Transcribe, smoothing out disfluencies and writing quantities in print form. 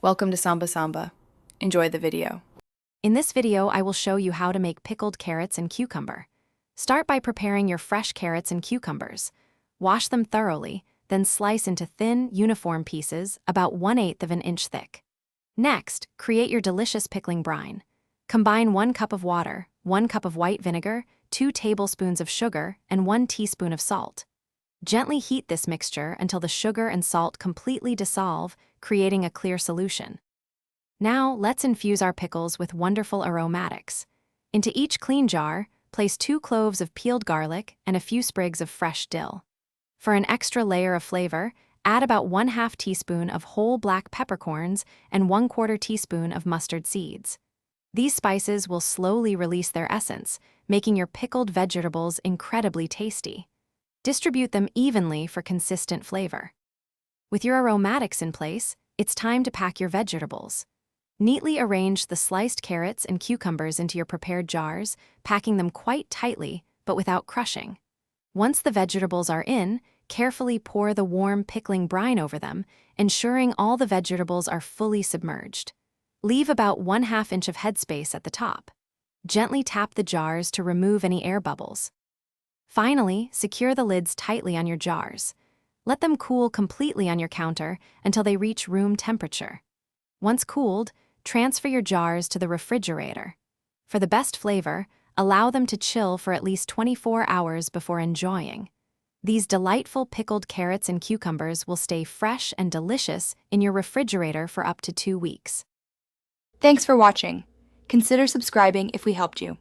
Welcome to Samba Samba. Enjoy the video. In this video, I will show you how to make pickled carrots and cucumber. Start by preparing your fresh carrots and cucumbers. Wash them thoroughly, then slice into thin, uniform pieces about 1/8 of an inch thick. Next, create your delicious pickling brine. Combine 1 cup of water, 1 cup of white vinegar, 2 tablespoons of sugar, and 1 teaspoon of salt. Gently heat this mixture until the sugar and salt completely dissolve, creating a clear solution. Now, let's infuse our pickles with wonderful aromatics. Into each clean jar, place 2 cloves of peeled garlic and a few sprigs of fresh dill. For an extra layer of flavor, add about 1/2 teaspoon of whole black peppercorns and 1/4 teaspoon of mustard seeds. These spices will slowly release their essence, making your pickled vegetables incredibly tasty. Distribute them evenly for consistent flavor. With your aromatics in place, it's time to pack your vegetables. Neatly arrange the sliced carrots and cucumbers into your prepared jars, packing them quite tightly, but without crushing. Once the vegetables are in, carefully pour the warm pickling brine over them, ensuring all the vegetables are fully submerged. Leave about 1/2 inch of headspace at the top. Gently tap the jars to remove any air bubbles. Finally, secure the lids tightly on your jars. Let them cool completely on your counter until they reach room temperature. Once cooled, transfer your jars to the refrigerator. For the best flavor, allow them to chill for at least 24 hours before enjoying. These delightful pickled carrots and cucumbers will stay fresh and delicious in your refrigerator for up to 2 weeks. Thanks for watching. Consider subscribing if we helped you.